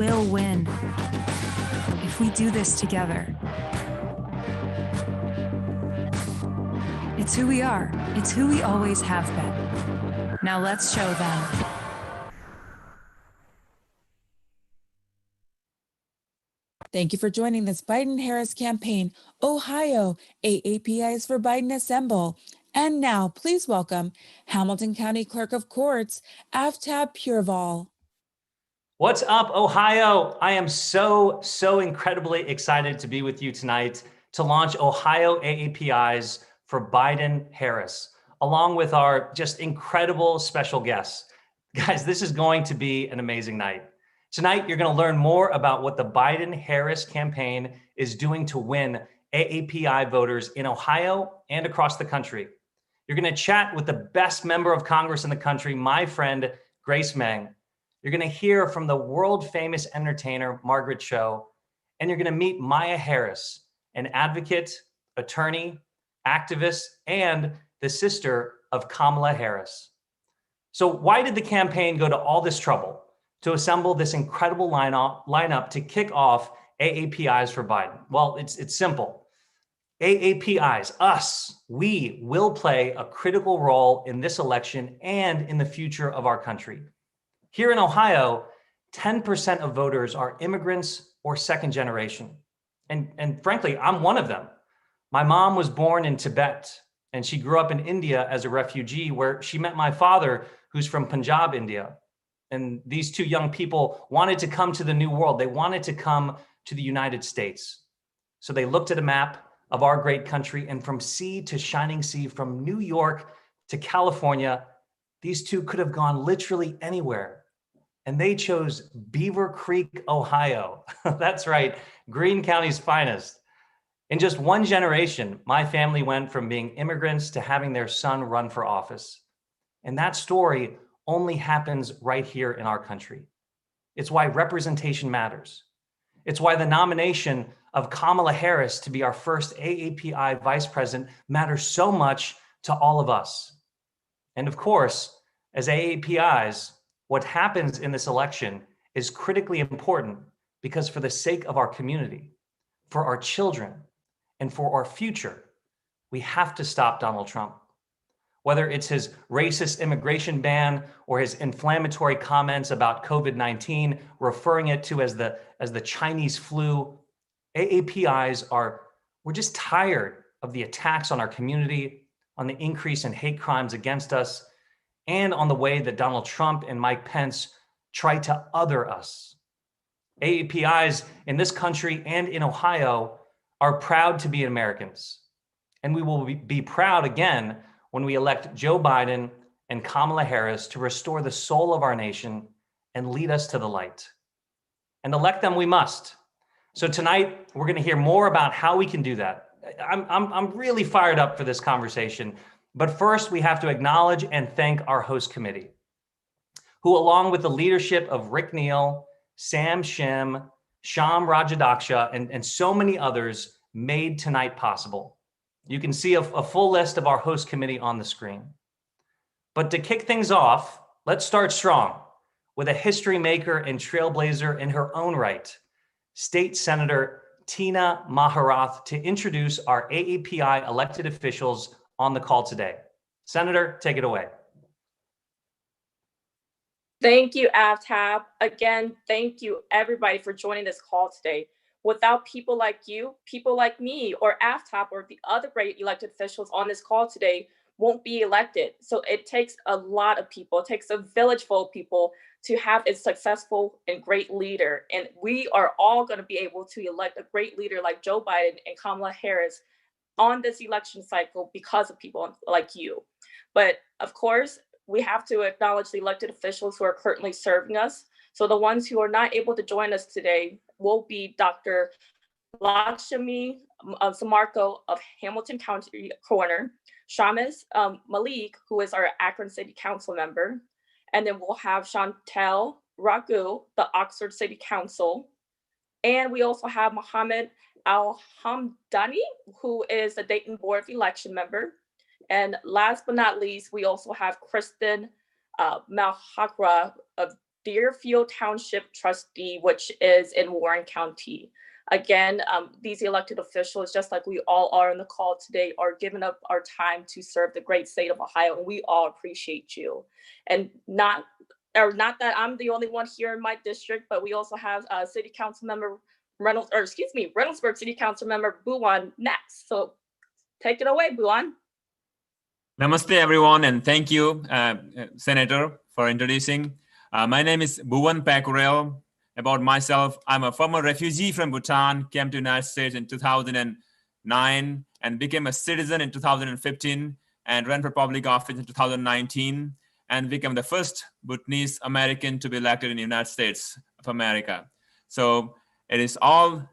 will win if we do this together. It's who we are. It's who we always have been. Now let's show them. Thank you for joining this Biden-Harris campaign, Ohio, AAPIs for Biden Assemble. And now, please welcome Hamilton County Clerk of Courts, Aftab Pureval. What's up, Ohio? I am so incredibly excited to be with you tonight to launch Ohio AAPIs for Biden-Harris, along with our just incredible special guests. Guys, this is going to be an amazing night. Tonight, you're going to learn more about what the Biden-Harris campaign is doing to win AAPI voters in Ohio and across the country. You're going to chat with the best member of Congress in the country, my friend, Grace Ming. You're going to hear from the world-famous entertainer, Margaret Cho, and you're going to meet Maya Harris, an advocate, attorney, activist, and the sister of Kamala Harris. So why did the campaign go to all this trouble to assemble this incredible lineup to kick off AAPIs for Biden? Well, it's simple. AAPIs, us, we will play a critical role in this election and in the future of our country. Here in Ohio, 10% of voters are immigrants or second generation. And frankly, I'm one of them. My mom was born in Tibet, and she grew up in India as a refugee, where she met my father, who's from Punjab, India. And these two young people wanted to come to the new world. They wanted to come to the United States. So they looked at a map of our great country, and from sea to shining sea, from New York to California, these two could have gone literally anywhere. And they chose Beaver Creek, Ohio. That's right, Greene County's finest. In just one generation, my family went from being immigrants to having their son run for office. And that story only happens right here in our country. It's why representation matters. It's why the nomination of Kamala Harris to be our first AAPI vice president matters so much to all of us. And of course, as AAPIs, what happens in this election is critically important, because for the sake of our community, for our children, and for our future, we have to stop Donald Trump. Whether it's his racist immigration ban or his inflammatory comments about COVID-19, referring it to as the Chinese flu, we're just tired of the attacks on our community, on the increase in hate crimes against us, and on the way that Donald Trump and Mike Pence try to other us. AAPIs in this country and in Ohio are proud to be Americans. And we will be proud again when we elect Joe Biden and Kamala Harris to restore the soul of our nation and lead us to the light. And elect them we must. So tonight, we're going to hear more about how we can do that. I'm really fired up for this conversation. But first, we have to acknowledge and thank our host committee, who, along with the leadership of Rick Neal, Sam Shim, Sham Rajadaksha, and so many others, made tonight possible. You can see a full list of our host committee on the screen. But to kick things off, let's start strong with a history maker and trailblazer in her own right, State Senator Tina Maharath, to introduce our AAPI elected officials on the call today. Senator, take it away. Thank you, Aftab. Again, thank you everybody for joining this call today. Without people like you, people like me, or Aftab, or the other great elected officials on this call today won't be elected. So it takes a lot of people. It takes a village full of people to have a successful and great leader. And we are all going to be able to elect a great leader like Joe Biden and Kamala Harris on this election cycle because of people like you. But of course, we have to acknowledge the elected officials who are currently serving us. So the ones who are not able to join us today will be Dr. Lakshmi Samarko of Hamilton County Coroner, Shamus Malik, who is our Akron City Council member, and then we'll have Chantel Ragu, the Oxford City Council, and we also have Mohammed Al-Hamdani, who is the Dayton Board of Election member. And last but not least, we also have Kristen Malhakra of Deerfield Township trustee, which is in Warren County. Again, these elected officials, just like we all are on the call today, are giving up our time to serve the great state of Ohio, and we all appreciate you. And not that I'm the only one here in my district, but we also have City Council Member Reynoldsburg City Council Member Buwan next. So take it away, Buwan. Namaste, everyone, and thank you, Senator, for introducing. My name is Bhuvan Pakurel. About myself, I'm a former refugee from Bhutan, came to the United States in 2009 and became a citizen in 2015 and ran for public office in 2019 and became the first Bhutanese American to be elected in the United States of America. So it is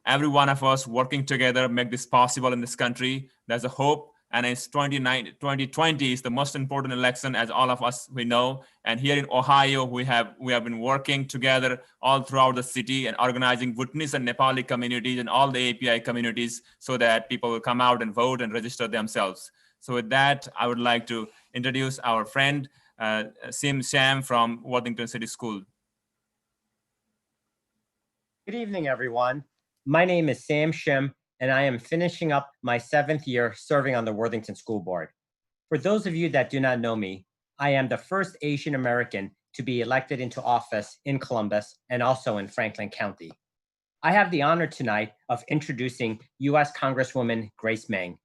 every one of us working together make this possible in this country. There's a hope. And it's 2020 is the most important election, as all of us we know. And here in Ohio, we have been working together all throughout the city and organizing Bhutanese and Nepali communities and all the AAPI communities so that people will come out and vote and register themselves. So with that, I would like to introduce our friend, Sim Sham from Worthington City School. Good evening, everyone. My name is Sam Shim, and I am finishing up my 7th year serving on the Worthington School Board. For those of you that do not know me, I am the first Asian American to be elected into office in Columbus and also in Franklin County. I have the honor tonight of introducing U.S. Congresswoman Grace Meng.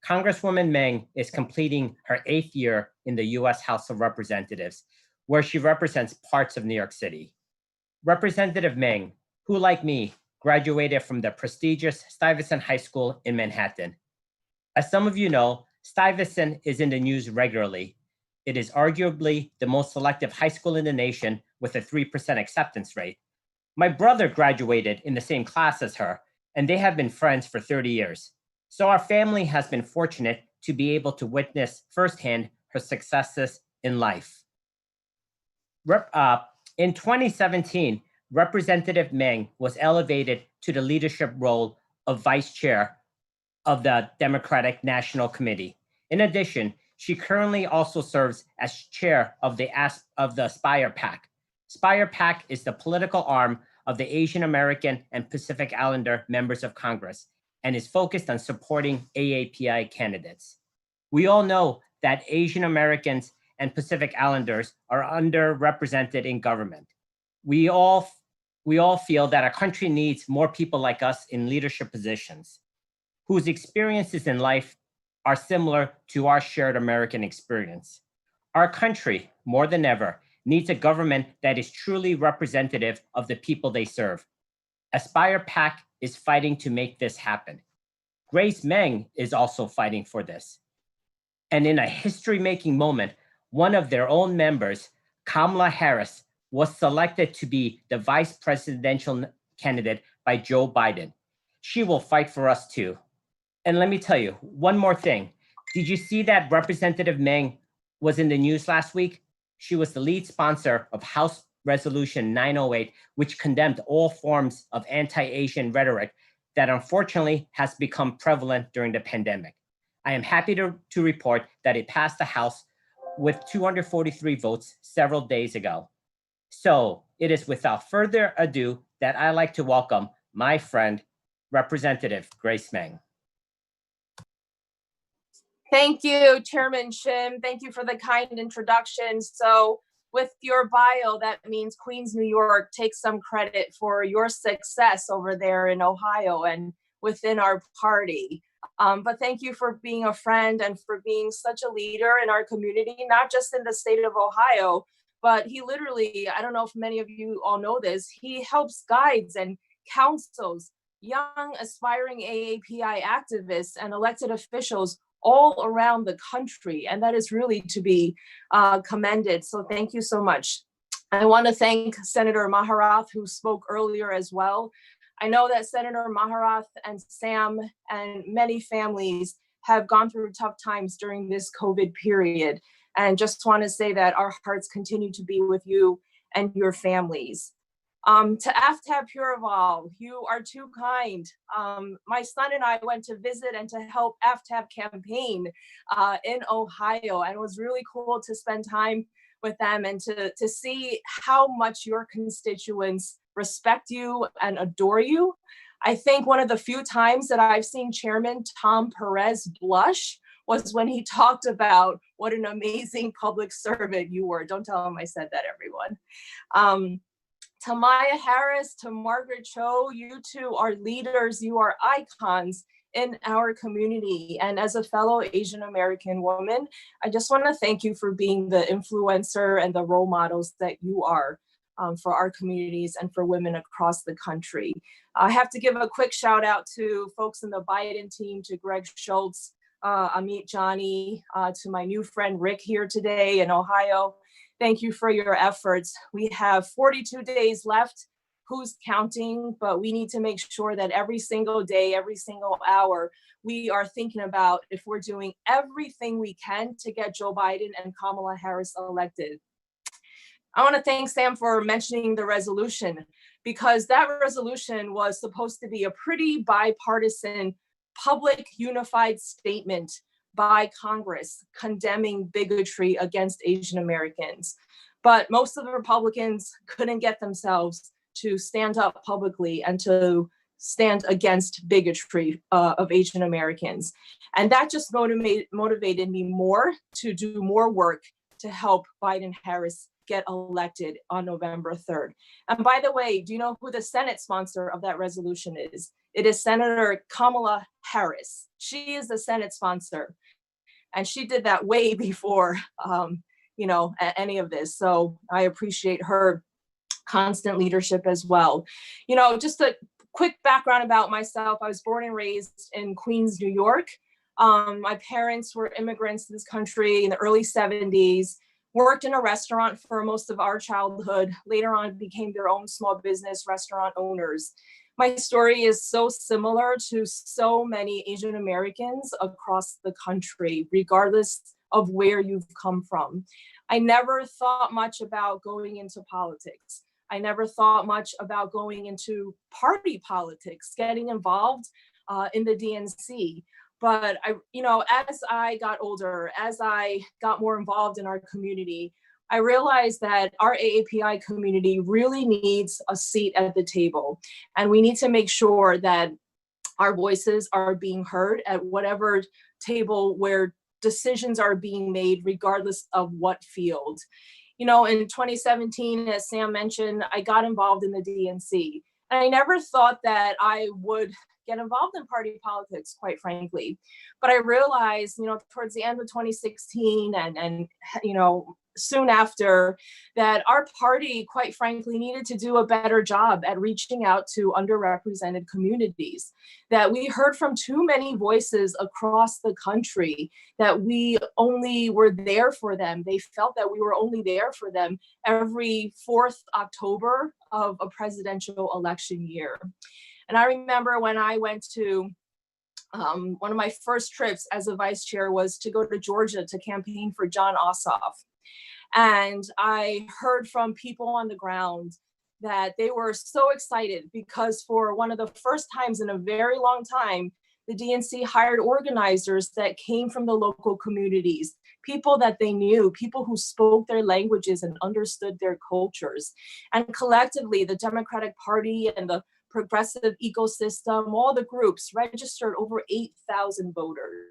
Congresswoman Meng is completing her 8th year in the U.S. House of Representatives, where she represents parts of New York City. Representative Meng, who like me, graduated from the prestigious Stuyvesant High School in Manhattan. As some of you know, Stuyvesant is in the news regularly. It is arguably the most selective high school in the nation with a 3% acceptance rate. My brother graduated in the same class as her, and they have been friends for 30 years. So our family has been fortunate to be able to witness firsthand her successes in life. In 2017, Representative Meng was elevated to the leadership role of vice chair of the Democratic National Committee. In addition, she currently also serves as chair of the Aspire PAC. Aspire PAC is the political arm of the Asian American and Pacific Islander members of Congress and is focused on supporting AAPI candidates. We all know that Asian Americans and Pacific Islanders are underrepresented in government. We all feel that our country needs more people like us in leadership positions, whose experiences in life are similar to our shared American experience. Our country, more than ever, needs a government that is truly representative of the people they serve. Aspire PAC is fighting to make this happen. Grace Meng is also fighting for this. And in a history-making moment, one of their own members, Kamala Harris, was selected to be the vice presidential candidate by Joe Biden. She will fight for us too. And let me tell you one more thing. Did you see that Representative Meng was in the news last week? She was the lead sponsor of House Resolution 908, which condemned all forms of anti-Asian rhetoric that unfortunately has become prevalent during the pandemic. I am happy to report that it passed the House with 243 votes several days ago. So it is without further ado that I'd like to welcome my friend, Representative Grace Meng. Thank you, Chairman Shim. Thank you for the kind introduction. So with your bio, that means Queens, New York takes some credit for your success over there in Ohio and within our party. But thank you for being a friend and for being such a leader in our community, not just in the state of Ohio, but he literally, I don't know if many of you all know this, he helps guides and counsels young aspiring AAPI activists and elected officials all around the country. And that is really to be commended. So thank you so much. I want to thank Senator Maharath, who spoke earlier as well. I know that Senator Maharath and Sam and many families have gone through tough times during this COVID period. And just want to say that our hearts continue to be with you and your families. To AFTAB Puraval, you are too kind. My son and I went to visit and to help AFTAB campaign in Ohio, and it was really cool to spend time with them and to see how much your constituents respect you and adore you. I think one of the few times that I've seen Chairman Tom Perez blush was when he talked about what an amazing public servant you were. Don't tell him I said that, everyone. To Maya Harris, to Margaret Cho, you two are leaders, you are icons in our community. And as a fellow Asian American woman, I just want to thank you for being the influencer and the role models that you are for our communities and for women across the country. I have to give a quick shout out to folks in the Biden team, to Greg Schultz, Amit Jani, to my new friend Rick here today in Ohio. Thank you for your efforts. We have 42 days left. Who's counting? But we need to make sure that every single day, every single hour, we are thinking about if we're doing everything we can to get Joe Biden and Kamala Harris elected. I want to thank Sam for mentioning the resolution, because that resolution was supposed to be a pretty bipartisan, public, unified statement by Congress condemning bigotry against Asian Americans. But most of the Republicans couldn't get themselves to stand up publicly and to stand against bigotry of Asian Americans. And that just motivated me more to do more work to help Biden-Harris get elected on November 3rd. And by the way, do you know who the Senate sponsor of that resolution is? It is Senator Kamala Harris. She is the Senate sponsor. And she did that way before, any of this. So I appreciate her constant leadership as well. Just a quick background about myself. I was born and raised in Queens, New York. My parents were immigrants to this country in the early 70s, worked in a restaurant for most of our childhood. Later on, became their own small business restaurant owners. My story is so similar to so many Asian Americans across the country, regardless of where you've come from. I never thought much about going into politics. I never thought much about going into party politics, getting involved in the DNC. But as I got older, as I got more involved in our community, I realized that our AAPI community really needs a seat at the table. And we need to make sure that our voices are being heard at whatever table where decisions are being made, regardless of what field. In 2017, as Sam mentioned, I got involved in the DNC. And I never thought that I would get involved in party politics, quite frankly. But I realized, towards the end of 2016 and soon after, that our party, quite frankly, needed to do a better job at reaching out to underrepresented communities, that we heard from too many voices across the country that we only were there for them. They felt that we were only there for them every 4th October of a presidential election year. And I remember when I went to one of my first trips as a vice chair was to go to Georgia to campaign for Jon Ossoff. And I heard from people on the ground that they were so excited because for one of the first times in a very long time, the DNC hired organizers that came from the local communities, people that they knew, people who spoke their languages and understood their cultures. And collectively, the Democratic Party and the progressive ecosystem, all the groups registered over 8,000 voters.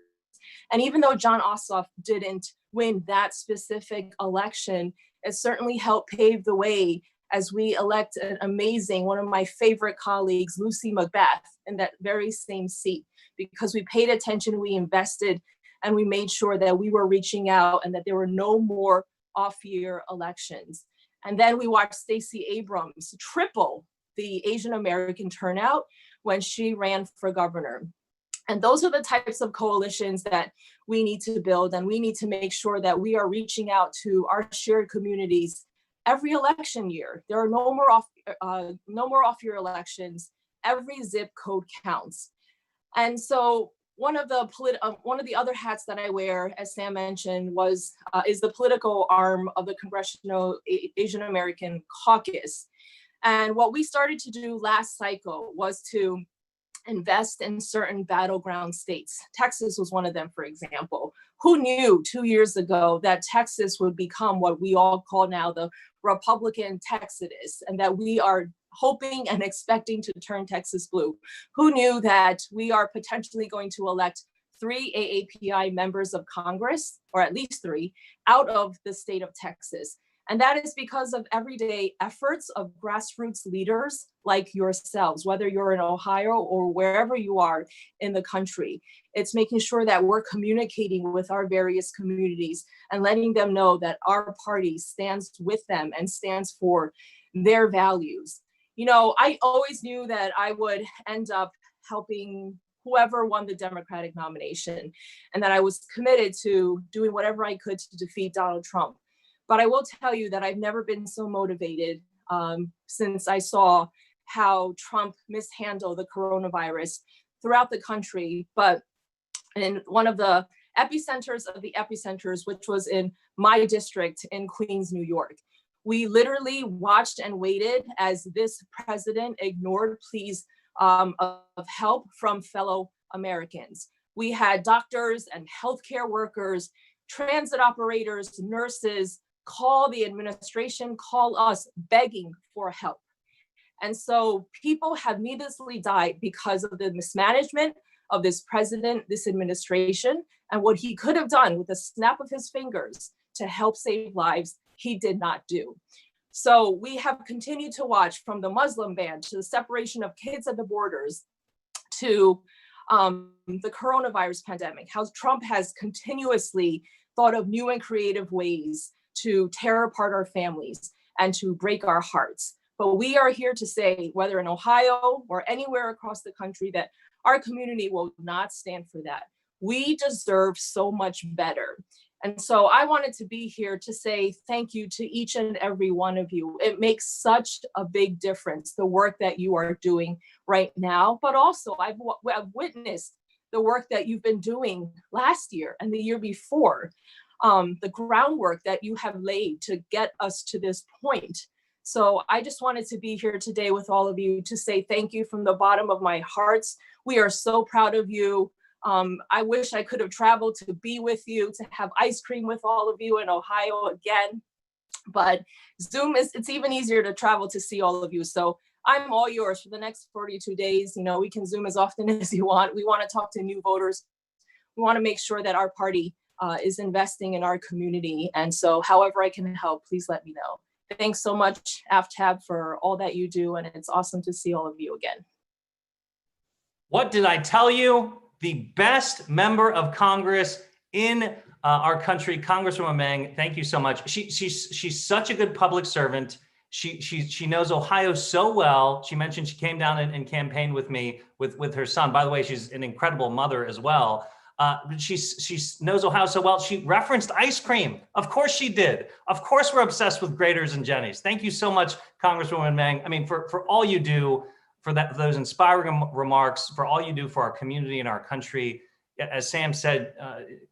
And even though Jon Ossoff didn't win that specific election, it certainly helped pave the way as we elect an amazing, one of my favorite colleagues, Lucy Macbeth, in that very same seat, because we paid attention, we invested, and we made sure that we were reaching out and that there were no more off-year elections. And then we watched Stacey Abrams triple the Asian American turnout when she ran for governor. And those are the types of coalitions that we need to build, and we need to make sure that we are reaching out to our shared communities every election year. There are no more off-year elections. Every zip code counts. And so one of the other hats that I wear, as Sam mentioned, is the political arm of the Congressional Asian American Caucus. And what we started to do last cycle was to invest in certain battleground states. Texas was one of them, for example. Who knew 2 years ago that Texas would become what we all call now the Republican Texodus, and that we are hoping and expecting to turn Texas blue? Who knew that we are potentially going to elect 3 AAPI members of Congress, or at least 3, out of the state of Texas? And that is because of everyday efforts of grassroots leaders like yourselves, whether you're in Ohio or wherever you are in the country. It's making sure that we're communicating with our various communities and letting them know that our party stands with them and stands for their values. You know, I always knew that I would end up helping whoever won the Democratic nomination, and that I was committed to doing whatever I could to defeat Donald Trump. But I will tell you that I've never been so motivated since I saw how Trump mishandled the coronavirus throughout the country. But in one of the epicenters of the epicenters, which was in my district in Queens, New York, we literally watched and waited as this president ignored pleas of help from fellow Americans. We had doctors and healthcare workers, transit operators, nurses, call the administration, call us begging for help. And so people have needlessly died because of the mismanagement of this president, this administration, and what he could have done with a snap of his fingers to help save lives, he did not do. So we have continued to watch, from the Muslim ban to the separation of kids at the borders to the coronavirus pandemic, how Trump has continuously thought of new and creative ways to tear apart our families and to break our hearts. But we are here to say, whether in Ohio or anywhere across the country, that our community will not stand for that. We deserve so much better. And so I wanted to be here to say thank you to each and every one of you. It makes such a big difference, the work that you are doing right now, but also I've witnessed the work that you've been doing last year and the year before. The groundwork that you have laid to get us to this point. So I just wanted to be here today with all of you to say thank you from the bottom of my heart. We are so proud of you. I wish I could have traveled to be with you, to have ice cream with all of you in Ohio again. But Zoom it's even easier to travel to see all of you. So I'm all yours for the next 42 days. You know, we can Zoom as often as you want. We want to talk to new voters. We want to make sure that our party is investing in our community. And so however I can help, please let me know. Thanks so much, AFTAB, for all that you do. And it's awesome to see all of you again. What did I tell you? The best member of Congress in our country, Congresswoman Ming. Thank you so much. She's such a good public servant. She knows Ohio so well. She mentioned she came down and campaigned with me with her son. By the way, she's an incredible mother as well. She knows Ohio so well. She referenced ice cream. Of course she did. Of course we're obsessed with Graders and Jennies. Thank you so much, Congresswoman Ming. I mean, for all you do, for those inspiring remarks, for all you do for our community and our country. As Sam said,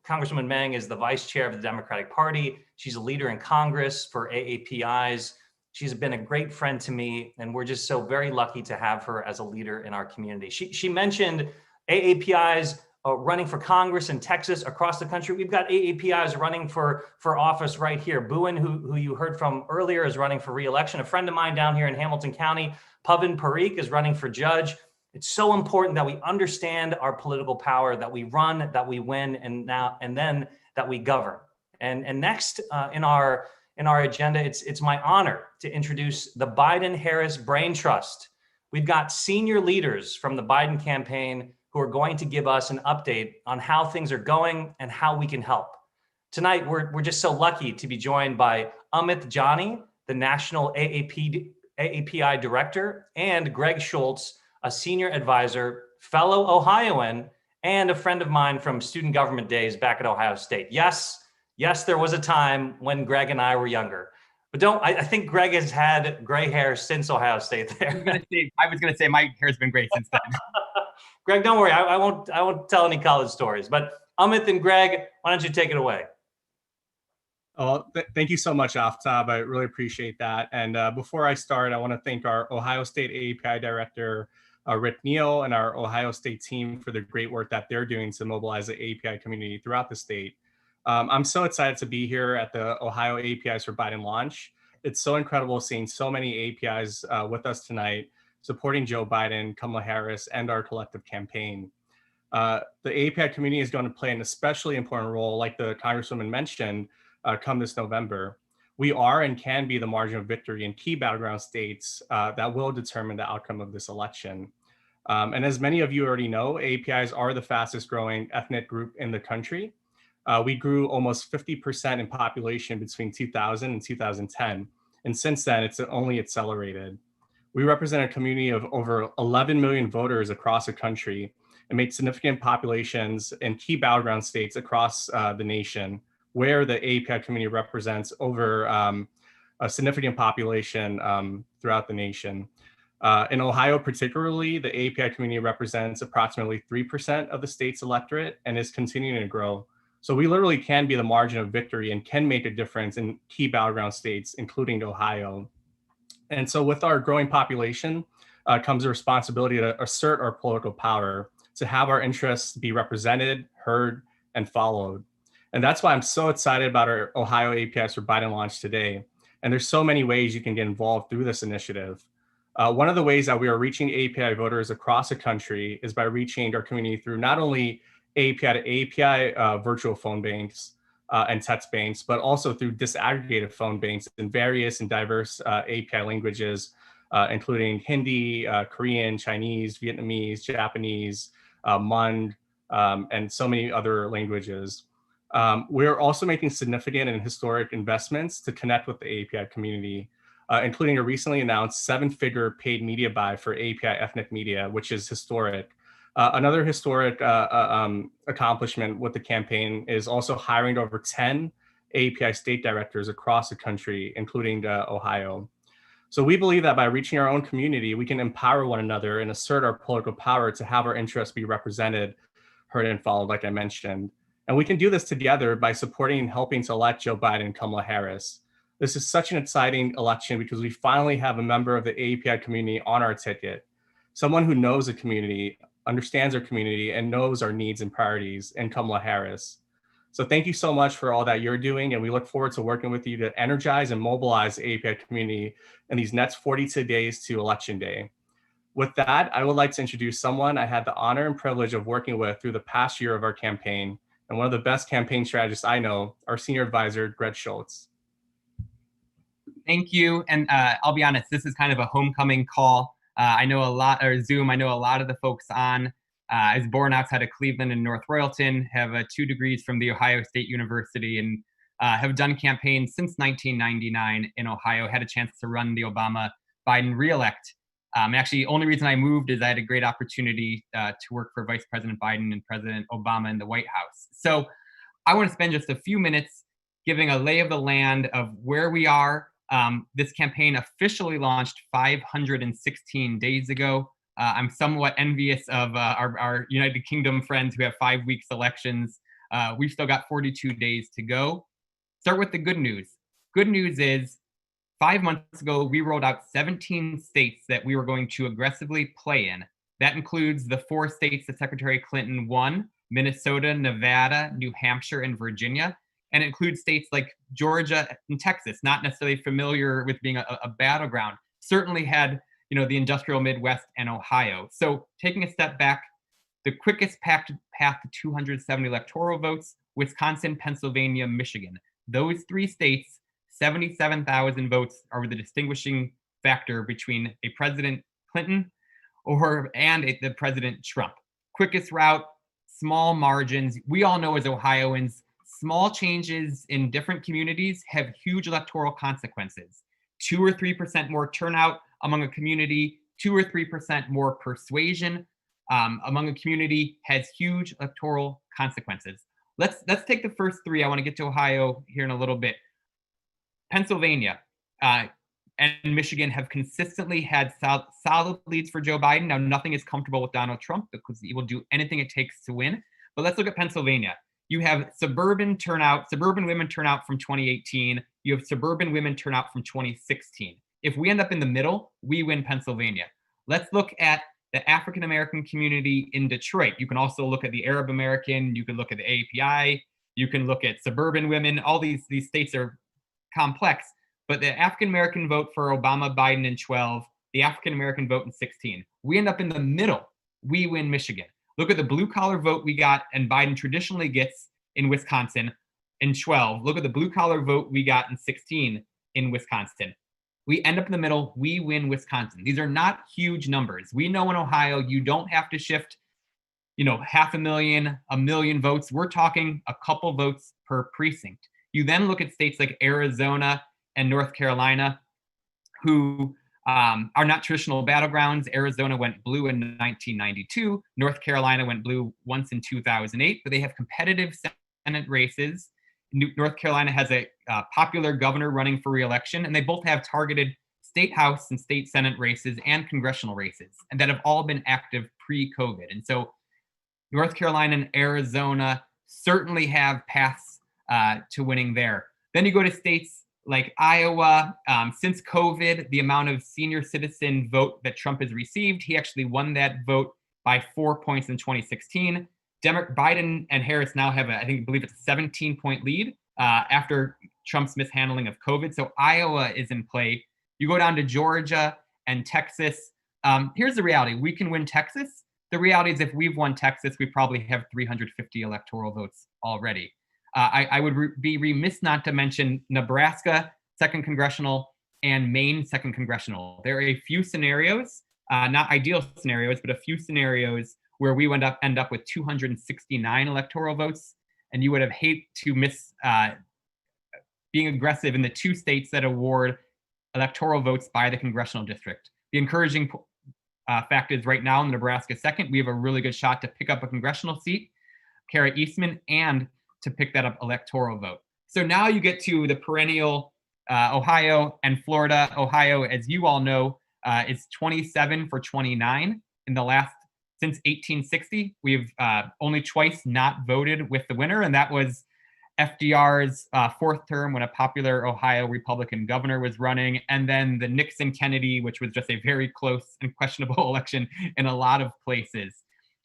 Congresswoman Ming is the vice chair of the Democratic Party. She's a leader in Congress for AAPIs. She's been a great friend to me, and we're just so very lucky to have her as a leader in our community. She mentioned AAPIs running for Congress in Texas, across the country. We've got AAPIs running for office right here. Bowen, who you heard from earlier, is running for re-election. A friend of mine down here in Hamilton County, Pavan Parikh, is running for judge. It's so important that we understand our political power, that we run, that we win, and then that we govern. And next in our agenda, it's my honor to introduce the Biden-Harris Brain Trust. We've got senior leaders from the Biden campaign who are going to give us an update on how things are going and how we can help. Tonight, we're just so lucky to be joined by Amit Jani, the National AAPI Director, and Greg Schultz, a senior advisor, fellow Ohioan, and a friend of mine from student government days back at Ohio State. Yes, there was a time when Greg and I were younger. But I think Greg has had gray hair since Ohio State there. I was gonna say my hair's been great since then. Greg, don't worry, I won't tell any college stories. But Amit and Greg, why don't you take it away? Oh, thank you so much, Aftab. I really appreciate that. And before I start, I want to thank our Ohio State AAPI Director, Rick Neal, and our Ohio State team for the great work that they're doing to mobilize the AAPI community throughout the state. I'm so excited to be here at the Ohio APIs for Biden launch. It's so incredible seeing so many APIs with us tonight, supporting Joe Biden, Kamala Harris, and our collective campaign. The API community is going to play an especially important role, like the Congresswoman mentioned, come this November. We are and can be the margin of victory in key battleground states that will determine the outcome of this election. And as many of you already know, APIs are the fastest growing ethnic group in the country. We grew almost 50% in population between 2000 and 2010. And since then, it's only accelerated. We represent a community of over 11 million voters across the country and made significant populations in key battleground states across the nation, where the API community represents over a significant population throughout the nation. In Ohio, particularly, the API community represents approximately 3% of the state's electorate and is continuing to grow. So we literally can be the margin of victory and can make a difference in key battleground states, including Ohio. And so with our growing population comes a responsibility to assert our political power, to have our interests be represented, heard, and followed. And that's why I'm so excited about our Ohio APIs for Biden launch today. And there's so many ways you can get involved through this initiative. One of the ways that we are reaching API voters across the country is by reaching our community through not only API to API virtual phone banks and text banks, but also through disaggregated phone banks in various and diverse API languages, including Hindi, Korean, Chinese, Vietnamese, Japanese, Hmong, and so many other languages. We're also making significant and historic investments to connect with the API community, including a recently announced 7-figure paid media buy for API ethnic media, which is historic. Another historic accomplishment with the campaign is also hiring over 10 API state directors across the country, including Ohio. So we believe that by reaching our own community, we can empower one another and assert our political power to have our interests be represented, heard, and followed, like I mentioned. And we can do this together by supporting and helping to elect Joe Biden and Kamala Harris. This is such an exciting election because we finally have a member of the API community on our ticket, someone who knows the community, understands our community, and knows our needs and priorities in Kamala Harris. So thank you so much for all that you're doing, and we look forward to working with you to energize and mobilize the API community in these next 42 days to Election Day. With that, I would like to introduce someone I had the honor and privilege of working with through the past year of our campaign, and one of the best campaign strategists I know, our senior advisor, Greg Schultz. Thank you. And I'll be honest, this is kind of a homecoming call. I know a lot, or Zoom, I know a lot of the folks on. I was born outside of Cleveland in North Royalton, have 2 degrees from The Ohio State University, and have done campaigns since 1999 in Ohio, had a chance to run the Obama-Biden reelect. Actually, the only reason I moved is I had a great opportunity to work for Vice President Biden and President Obama in the White House. So I want to spend just a few minutes giving a lay of the land of where we are. This campaign officially launched 516 days ago. I'm somewhat envious of our United Kingdom friends who have 5 weeks elections. We've still got 42 days to go. Start with the good news. Good news is 5 months ago, we rolled out 17 states that we were going to aggressively play in. That includes the 4 states that Secretary Clinton won: Minnesota, Nevada, New Hampshire, and Virginia. And it includes states like Georgia and Texas, not necessarily familiar with being a battleground, certainly had, the industrial Midwest and Ohio. So taking a step back, the quickest path to 270 electoral votes: Wisconsin, Pennsylvania, Michigan. Those 3 states, 77,000 votes are the distinguishing factor between a President Clinton and the President Trump. Quickest route, small margins. We all know as Ohioans, small changes in different communities have huge electoral consequences. 2 or 3% more turnout among a community, 2 or 3% more persuasion among a community has huge electoral consequences. Let's take the first 3. I want to get to Ohio here in a little bit. Pennsylvania and Michigan have consistently had solid leads for Joe Biden. Now, nothing is comfortable with Donald Trump because he will do anything it takes to win. But let's look at Pennsylvania. You have suburban women turnout from 2018. You have suburban women turnout from 2016. If we end up in the middle, we win Pennsylvania. Let's look at the African-American community in Detroit. You can also look at the Arab American. You can look at the AAPI. You can look at suburban women. All these states are complex, but the African-American vote for Obama, Biden in 12, the African-American vote in 16. We end up in the middle. We win Michigan. Look at the blue collar vote we got and Biden traditionally gets in Wisconsin in 12. Look at the blue collar vote we got in 16 in Wisconsin. We end up in the middle. We win Wisconsin. These are not huge numbers. We know in Ohio, you don't have to shift, 500,000, 1 million votes. We're talking a couple votes per precinct. You then look at states like Arizona and North Carolina, who are not traditional battlegrounds. Arizona went blue in 1992. North Carolina went blue once in 2008, but they have competitive Senate races. North Carolina has a popular governor running for re-election, and they both have targeted state house and state Senate races and congressional races, and that have all been active pre-COVID. And so North Carolina and Arizona certainly have paths to winning there. Then you go to states like Iowa. Since COVID, the amount of senior citizen vote that Trump has received, he actually won that vote by 4 points in 2016. Biden and Harris now have I believe it's a 17-point lead after Trump's mishandling of COVID. So Iowa is in play. You go down to Georgia and Texas. Here's the reality. We can win Texas. The reality is if we've won Texas, we probably have 350 electoral votes already. I would be remiss not to mention Nebraska, 2nd congressional, and Maine, 2nd congressional. There are a few scenarios, not ideal scenarios, but a few scenarios where we end up with 269 electoral votes, and you would have hate to miss being aggressive in the 2 states that award electoral votes by the congressional district. The encouraging fact is right now in Nebraska 2nd, we have a really good shot to pick up a congressional seat, Kara Eastman, and to pick that up electoral vote. So now you get to the perennial Ohio and Florida. Ohio, as you all know, is 27 for 29 in the last, since 1860. We've only twice not voted with the winner, and that was FDR's 4th term when a popular Ohio Republican governor was running, and then the Nixon-Kennedy, which was just a very close and questionable election in a lot of places.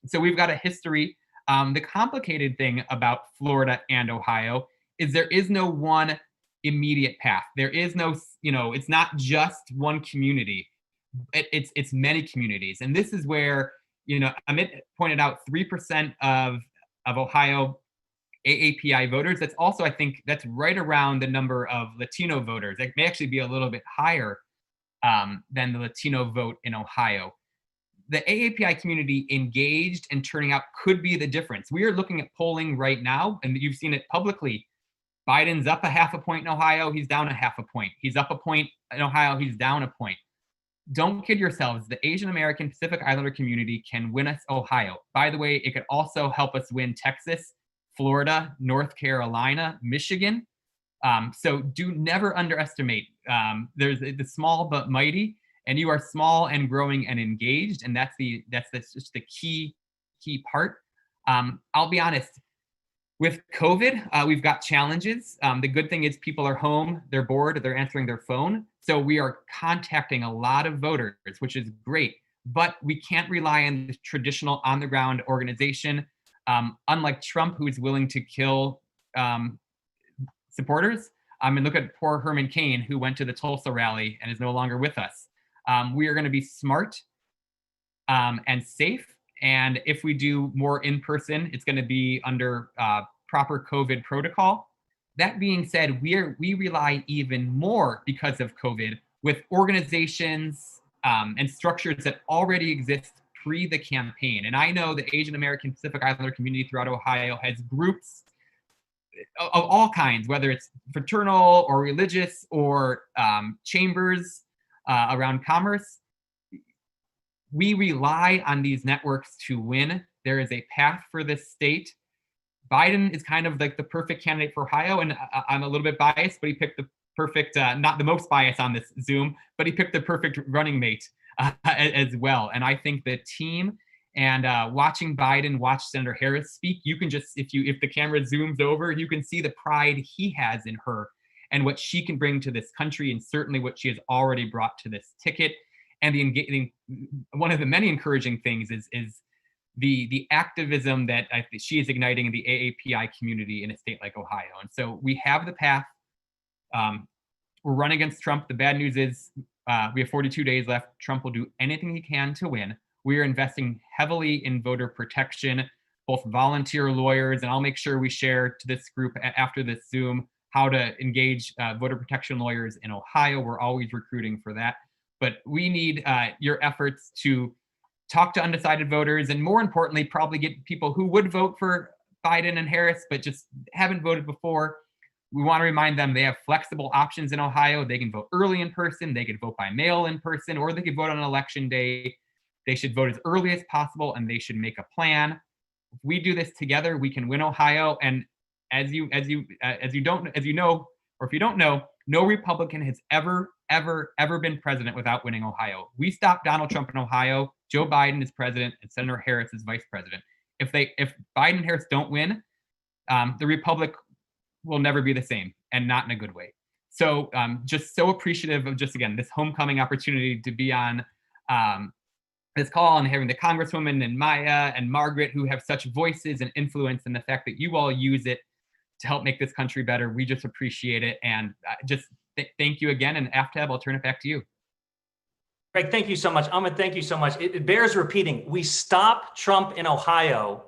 So we've got a history. The complicated thing about Florida and Ohio is there is no one immediate path. There is no, it's not just one community. It's many communities. And this is where, Amit pointed out 3% of Ohio AAPI voters. That's also, I think, that's right around the number of Latino voters. It may actually be a little bit higher than the Latino vote in Ohio. The AAPI community engaged and turning out could be the difference. We are looking at polling right now, and you've seen it publicly. Biden's up a 0.5 point in Ohio, he's down a 0.5 point. He's up a point in Ohio, he's down a point. Don't kid yourselves, the Asian American Pacific Islander community can win us Ohio. By the way, it could also help us win Texas, Florida, North Carolina, Michigan. So do never underestimate. There's the small but mighty, and you are small and growing and engaged, and that's just the key part. I'll be honest, with COVID, we've got challenges. The good thing is people are home, they're bored, they're answering their phone. So we are contacting a lot of voters, which is great, but we can't rely on the traditional on-the-ground organization. Unlike Trump, who is willing to kill supporters. And look at poor Herman Cain, who went to the Tulsa rally and is no longer with us. We are going to be smart and safe. And if we do more in person, it's going to be under proper COVID protocol. That being said, we rely even more because of COVID with organizations and structures that already exist pre the campaign. And I know the Asian American Pacific Islander community throughout Ohio has groups of all kinds, whether it's fraternal or religious or chambers around commerce. We rely on these networks to win. There is a path for this state. Biden is kind of like the perfect candidate for Ohio, and I'm a little bit biased, but he picked the perfect, not the most biased on this Zoom, but he picked the perfect running mate as well. And I think the team and watching Biden watch Senator Harris speak, you can just, if the camera zooms over, you can see the pride he has in her and what she can bring to this country, and certainly what she has already brought to this ticket. And one of the many encouraging things is the activism that she is igniting in the AAPI community in a state like Ohio. And so we have the path. We're running against Trump. The bad news is we have 42 days left. Trump will do anything he can to win. We are investing heavily in voter protection, both volunteer lawyers, and I'll make sure we share to this group after this Zoom how to engage voter protection lawyers in Ohio. We're always recruiting for that. But we need your efforts to talk to undecided voters, and more importantly, probably get people who would vote for Biden and Harris, but just haven't voted before. We want to remind them they have flexible options in Ohio. They can vote early in person, they can vote by mail in person, or they can vote on election day. They should vote as early as possible, and they should make a plan. If we do this together, we can win Ohio. And as you know, or if you don't know, no Republican has ever been president without winning Ohio. We stopped Donald Trump in Ohio. Joe Biden is president, and Senator Harris is vice president. If Biden and Harris don't win, the Republic will never be the same, and not in a good way. So just so appreciative of just, again, this homecoming opportunity to be on this call, and having the Congresswoman and Maya and Margaret, who have such voices and influence, and the fact that you all use it to help make this country better. We just appreciate it. And just thank you again. And AFTAB, I'll turn it back to you. Greg, thank you so much. Amit, thank you so much. It bears repeating. We stop Trump in Ohio,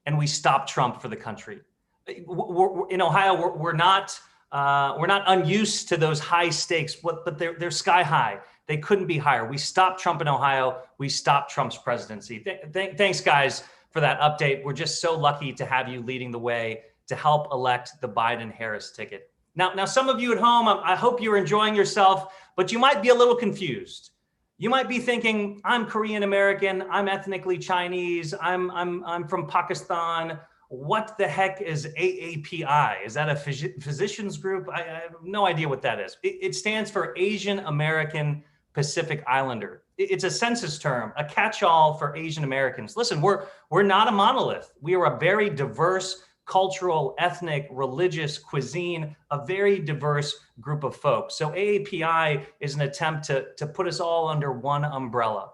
and we stop Trump for the country. In Ohio, we're not unused to those high stakes, but they're sky high. They couldn't be higher. We stopped Trump in Ohio. We stopped Trump's presidency. Thanks, guys, for that update. We're just so lucky to have you leading the way to help elect the Biden-Harris ticket. Now, some of you at home, I hope you're enjoying yourself, but you might be a little confused. You might be thinking, I'm Korean American, I'm ethnically Chinese, I'm from Pakistan. What the heck is AAPI? Is that a physicians group? I have no idea what that is. It stands for Asian American Pacific Islander. It's a census term, a catch-all for Asian Americans. Listen, we're not a monolith. We are a very diverse cultural, ethnic, religious, cuisine, a very diverse group of folks. So AAPI is an attempt to put us all under one umbrella.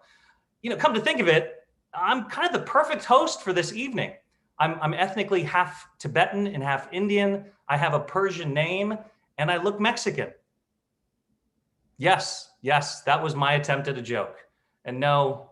Come to think of it, I'm kind of the perfect host for this evening. I'm ethnically half Tibetan and half Indian. I have a Persian name, and I look Mexican. Yes, that was my attempt at a joke. And no,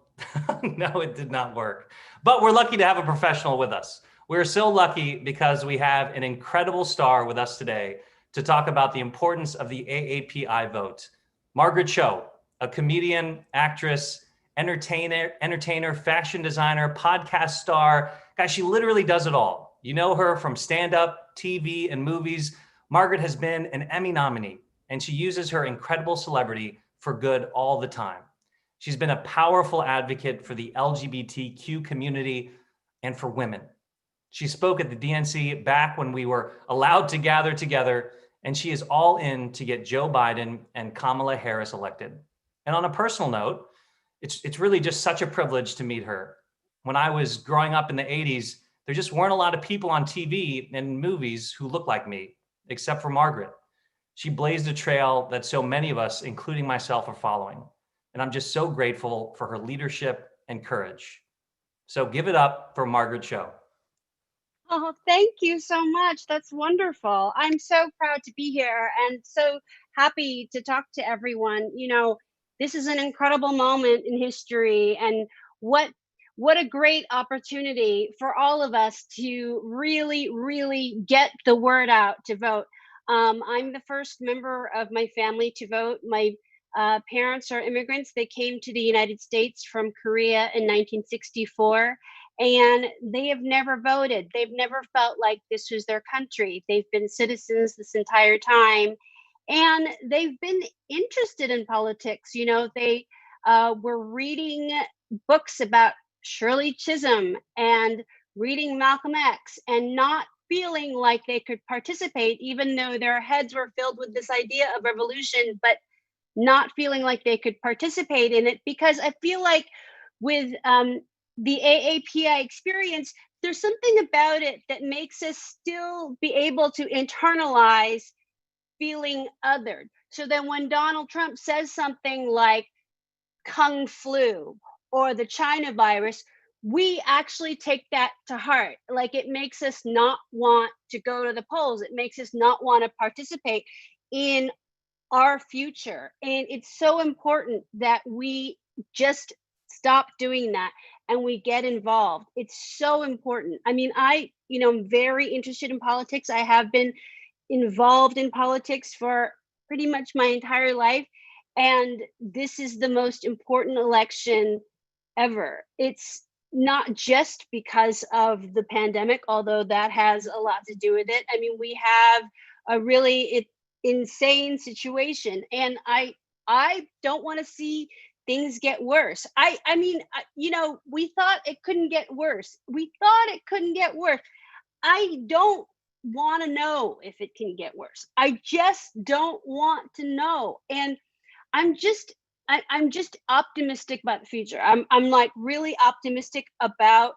no, it did not work. But we're lucky to have a professional with us. We're so lucky because we have an incredible star with us today to talk about the importance of the AAPI vote. Margaret Cho, a comedian, actress, entertainer, fashion designer, podcast star. Guys, she literally does it all. You know her from stand-up, TV, and movies. Margaret has been an Emmy nominee, and she uses her incredible celebrity for good all the time. She's been a powerful advocate for the LGBTQ community and for women. She spoke at the DNC back when we were allowed to gather together, and she is all in to get Joe Biden and Kamala Harris elected. And on a personal note, it's really just such a privilege to meet her. When I was growing up in the 80s, there just weren't a lot of people on TV and movies who looked like me, except for Margaret. She blazed a trail that so many of us, including myself, are following. And I'm just so grateful for her leadership and courage. So give it up for Margaret Cho. Oh, thank you so much. That's wonderful. I'm so proud to be here and so happy to talk to everyone. This is an incredible moment in history, and what a great opportunity for all of us to really, really get the word out to vote. I'm the first member of my family to vote. My parents are immigrants. They came to the United States from Korea in 1964. And they have never voted. They've never felt like this was their country. They've been citizens this entire time. And they've been interested in politics. They were reading books about Shirley Chisholm and reading Malcolm X and not feeling like they could participate, even though their heads were filled with this idea of revolution, but not feeling like they could participate in it. Because I feel like with the AAPI experience, there's something about it that makes us still be able to internalize feeling othered. So then when Donald Trump says something like Kung flu or the China virus, we actually take that to heart. Like, it makes us not want to go to the polls. It makes us not want to participate in our future. And it's so important that we just stop doing that and we get involved. It's so important. I mean, I'm very interested in politics. I have been involved in politics for pretty much my entire life. And this is the most important election ever. It's not just because of the pandemic, although that has a lot to do with it. I mean, we have a really insane situation, and I don't want to see things get worse. I mean, we thought it couldn't get worse. I don't want to know if it can get worse. I just don't want to know. And I'm just optimistic about the future. I'm like really optimistic about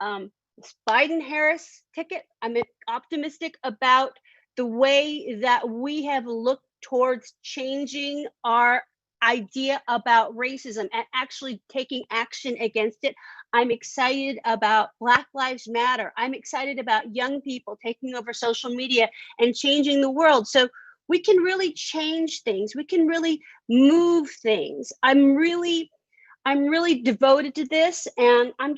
this Biden-Harris ticket. I'm optimistic about the way that we have looked towards changing our idea about racism and actually taking action against it. I'm excited about Black Lives Matter. I'm excited about young people taking over social media and changing the world. So we can really change things. We can really move things. I'm really devoted to this, and I'm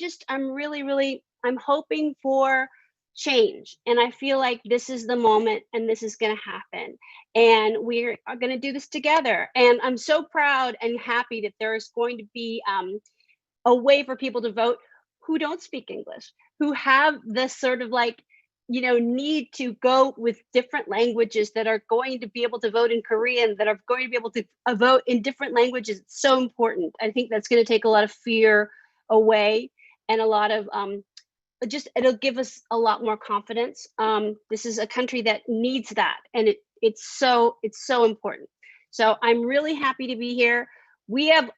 hoping for change. And I feel like this is the moment, and this is going to happen, and we are going to do this together. And I'm so proud and happy that there is going to be a way for people to vote who don't speak English, who have this sort of like, need to go with different languages, that are going to be able to vote in Korean, that are going to be able to vote in different languages. It's so important. I think that's going to take a lot of fear away, and a lot of it'll give us a lot more confidence. This is a country that needs that, and it's so important. So I'm really happy to be here. We have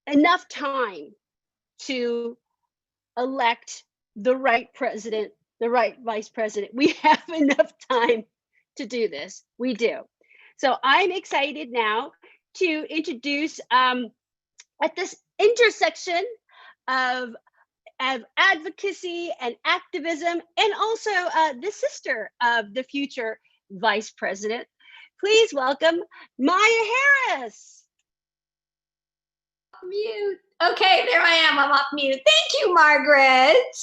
enough time to elect the right president, the right vice president. We have enough time to do this. We do. So I'm excited now to introduce at this intersection of advocacy and activism, and also the sister of the future vice president. Please welcome Maya Harris. Mute. Okay, there I am. I'm off mute. Thank you, Margaret.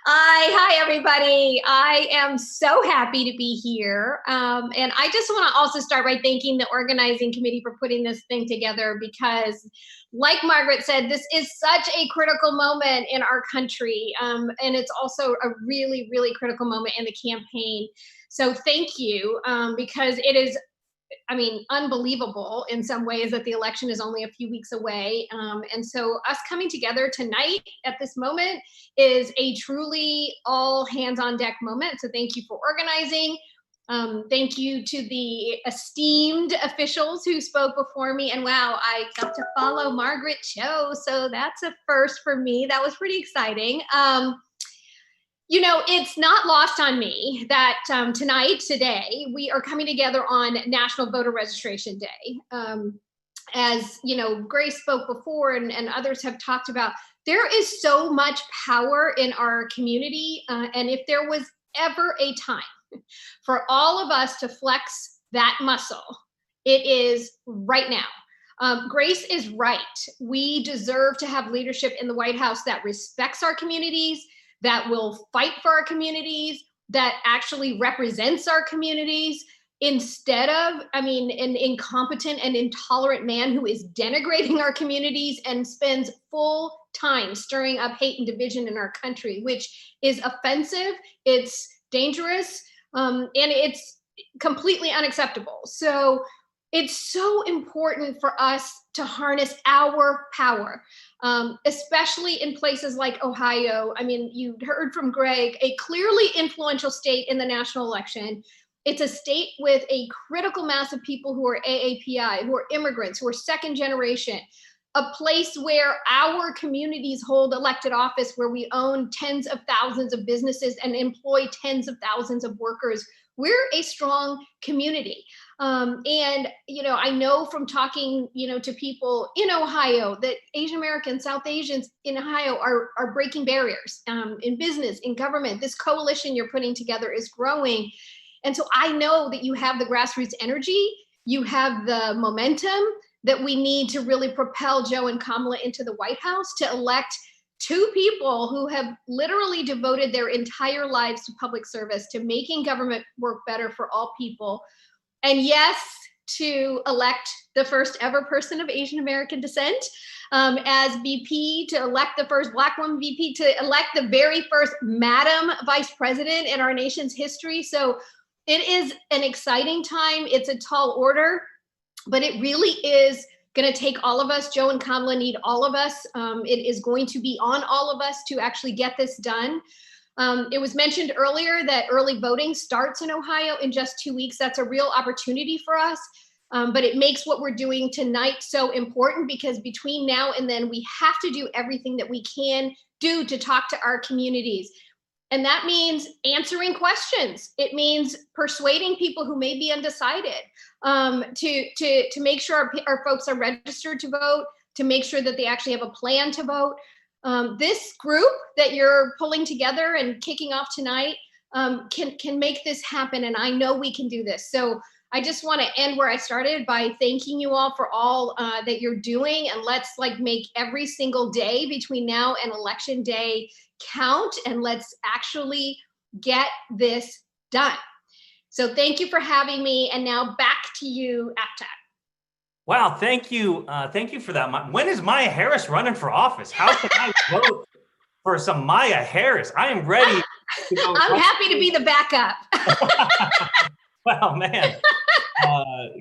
Hi, everybody. I am so happy to be here. And I just want to also start by thanking the organizing committee for putting this thing together, because like Margaret said, this is such a critical moment in our country. And it's also a really, really critical moment in the campaign. So thank you, because it is, unbelievable in some ways that the election is only a few weeks away. And so us coming together tonight at this moment is a truly all hands on deck moment. So thank you for organizing. Thank you to the esteemed officials who spoke before me. And wow, I got to follow Margaret Cho. So that's a first for me. That was pretty exciting. It's not lost on me that today, we are coming together on National Voter Registration Day. As Grace spoke before, and others have talked about, there is so much power in our community. And if there was ever a time for all of us to flex that muscle, it is right now. Grace is right. We deserve to have leadership in the White House that respects our communities, that will fight for our communities, that actually represents our communities, instead of, an incompetent and intolerant man who is denigrating our communities and spends full time stirring up hate and division in our country, which is offensive, it's dangerous, and it's completely unacceptable. So it's so important for us to harness our power, especially in places like Ohio. You heard from Greg, a clearly influential state in the national election. It's a state with a critical mass of people who are AAPI, who are immigrants, who are second generation, a place where our communities hold elected office, where we own tens of thousands of businesses and employ tens of thousands of workers we're a strong community. And, you know, I know from talking, you know, to people in Ohio that Asian Americans, South Asians in Ohio are breaking barriers in business, in government. This coalition you're putting together is growing. And so I know that you have the grassroots energy, you have the momentum that we need to really propel Joe and Kamala into the White House to elect two people who have literally devoted their entire lives to public service, to making government work better for all people. And yes, to elect the first ever person of Asian American descent as VP, to elect the first Black woman VP, to elect the very first Madam Vice President in our nation's history. So it is an exciting time. It's a tall order, but it really is going to take all of us. Joe and Kamala need all of us. It is going to be on all of us to actually get this done. It was mentioned earlier that early voting starts in Ohio in just 2 weeks. That's a real opportunity for us. But it makes what we're doing tonight so important, because between now and then, we have to do everything that we can do to talk to our communities. And that means answering questions. It means persuading people who may be undecided to make sure our folks are registered to vote, to make sure that they actually have a plan to vote. This group that you're pulling together and kicking off tonight can make this happen, and I know we can do this. So I just want to end where I started by thanking you all for all that you're doing, and let's make every single day between now and Election Day count, and let's actually get this done. So thank you for having me, and now back to you, AAPI. Wow, thank you. Thank you for that. When is Maya Harris running for office? How can I vote for some Maya Harris? I am ready to go. I'm happy to be the backup. Wow, man.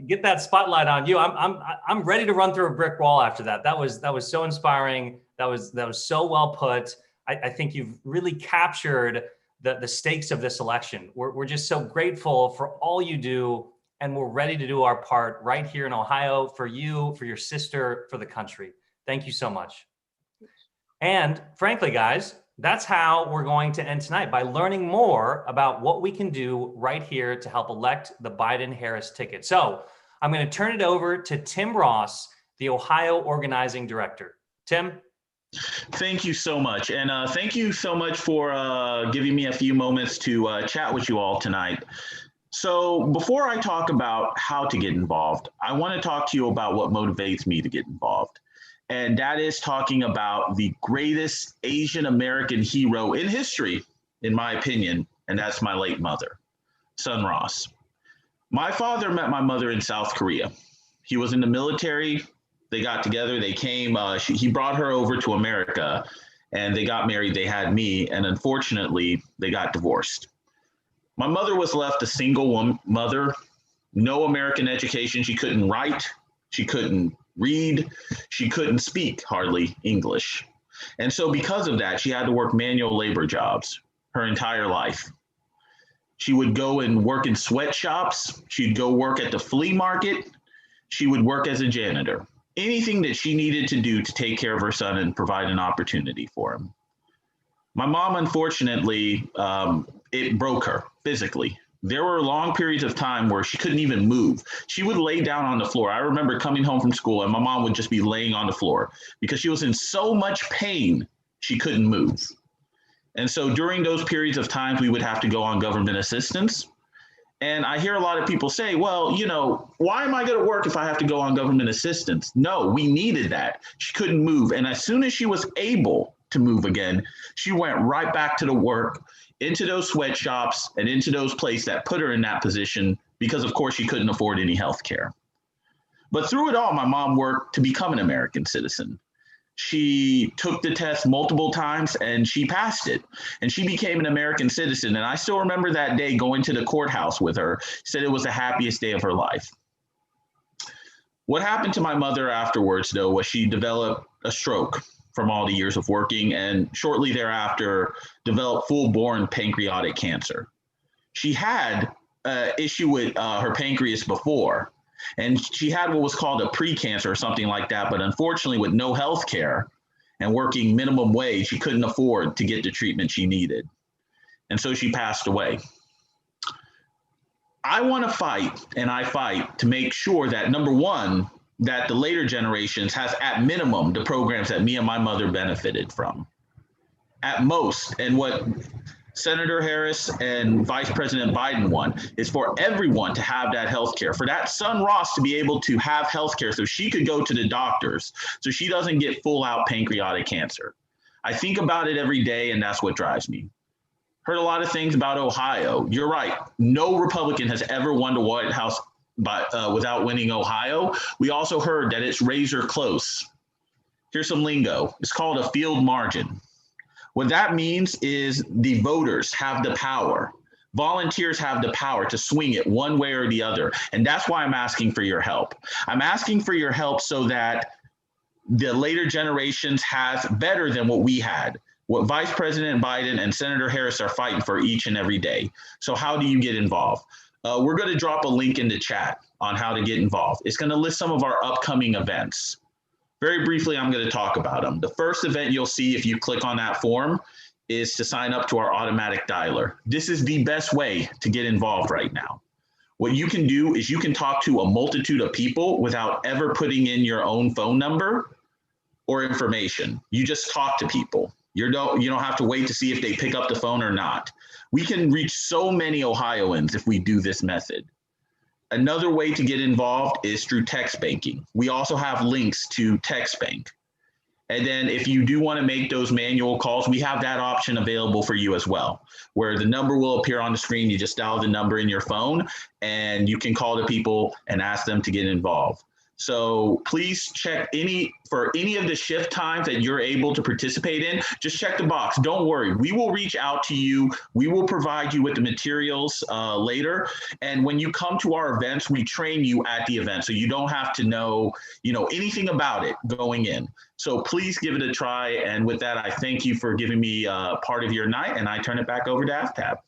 Get that spotlight on you. I'm ready to run through a brick wall after that. That was so inspiring. That was so well put. I think you've really captured the stakes of this election. We're just so grateful for all you do, and we're ready to do our part right here in Ohio for you, for your sister, for the country. Thank you so much. And frankly, guys, that's how we're going to end tonight, by learning more about what we can do right here to help elect the Biden-Harris ticket. So I'm going to turn it over to Tim Ross, the Ohio Organizing Director. Tim? Thank you so much. And thank you so much for giving me a few moments to chat with you all tonight. So before I talk about how to get involved, I want to talk to you about what motivates me to get involved. And that is talking about the greatest Asian American hero in history, in my opinion, and that's my late mother, Sun Ross. My father met my mother in South Korea. He was in the military. They got together, they came, he brought her over to America, and they got married, they had me, and unfortunately, they got divorced. My mother was left a single mother, no American education. She couldn't write, she couldn't read, she couldn't speak hardly English. And so because of that, she had to work manual labor jobs her entire life. She would go and work in sweatshops, she'd go work at the flea market, she would work as a janitor. Anything that she needed to do to take care of her son and provide an opportunity for him. My mom, unfortunately, it broke her physically. There were long periods of time where she couldn't even move. She would lay down on the floor. I remember coming home from school and my mom would just be laying on the floor because she was in so much pain, she couldn't move. And so during those periods of times, we would have to go on government assistance. And I hear a lot of people say, well, you know, why am I going to work if I have to go on government assistance? No, we needed that. She couldn't move. And as soon as she was able to move again, she went right back to the work, into those sweatshops and into those places that put her in that position because, of course, she couldn't afford any health care. But through it all, my mom worked to become an American citizen. She took the test multiple times and she passed it, and she became an American citizen. And I still remember that day going to the courthouse with her, said it was the happiest day of her life. What happened to my mother afterwards, though, was she developed a stroke from all the years of working, and shortly thereafter developed full-born pancreatic cancer. She had an issue with her pancreas before, and she had what was called a pre-cancer or something like that, but unfortunately with no health care and working minimum wage, she couldn't afford to get the treatment she needed. And so she passed away. I want to fight, and I fight to make sure that, number one, that the later generations has at minimum the programs that me and my mother benefited from. At most, and what Senator Harris and Vice President Biden want is for everyone to have that health care, for that son Ross to be able to have health care so she could go to the doctors, so she doesn't get full out pancreatic cancer. I think about it every day, and that's what drives me. Heard a lot of things about Ohio. You're right. No Republican has ever won the White House without winning Ohio. We also heard that it's razor close. Here's some lingo. It's called a field margin. What that means is the voters have the power. Volunteers have the power to swing it one way or the other. And that's why I'm asking for your help. I'm asking for your help so that the later generations has better than what we had, what Vice President Biden and Senator Harris are fighting for each and every day. So how do you get involved? We're going to drop a link in the chat on how to get involved. It's going to list some of our upcoming events. Very briefly, I'm going to talk about them. The first event you'll see if you click on that form is to sign up to our automatic dialer. This is the best way to get involved right now. What you can do is you can talk to a multitude of people without ever putting in your own phone number or information. You just talk to people. You don't have to wait to see if they pick up the phone or not. We can reach so many Ohioans if we do this method. Another way to get involved is through text banking. We also have links to text bank. And then if you do want to make those manual calls, we have that option available for you as well, where the number will appear on the screen. You just dial the number in your phone and you can call the people and ask them to get involved. So please check for any of the shift times that you're able to participate in, just check the box. Don't worry, we will reach out to you. We will provide you with the materials later. And when you come to our events, we train you at the event. So you don't have to know, anything about it going in. So please give it a try. And with that, I thank you for giving me part of your night, and I turn it back over to AFTAB.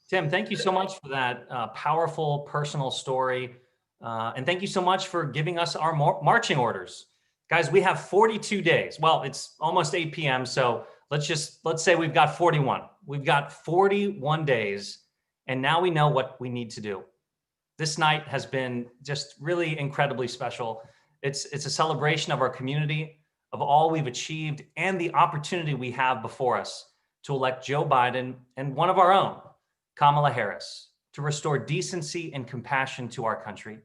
Tim, thank you so much for that powerful personal story. And thank you so much for giving us our marching orders. Guys, we have 42 days. Well, it's almost 8 p.m. So let's say we've got 41. We've got 41 days. And now we know what we need to do. This night has been just really incredibly special. It's a celebration of our community, of all we've achieved, and the opportunity we have before us to elect Joe Biden and one of our own, Kamala Harris, to restore decency and compassion to our country.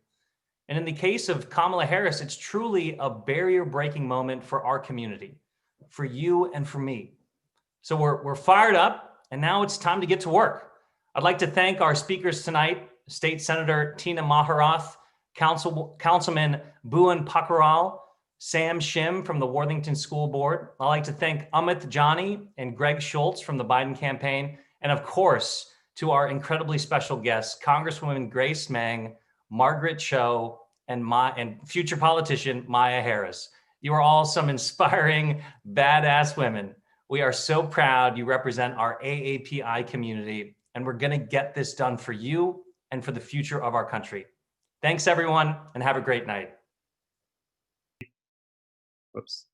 And in the case of Kamala Harris, it's truly a barrier-breaking moment for our community, for you and for me. So we're fired up, and now it's time to get to work. I'd like to thank our speakers tonight, State Senator Tina Maharath, Councilman Bhuvan Pakharal, Sam Shim from the Worthington School Board. I'd like to thank Amit Jani and Greg Schultz from the Biden campaign, and of course, to our incredibly special guests, Congresswoman Grace Meng, Margaret Cho, and future politician Maya Harris. You are all some inspiring, badass women. We are so proud you represent our AAPI community, and we're gonna get this done for you and for the future of our country. Thanks everyone, and have a great night. Whoops.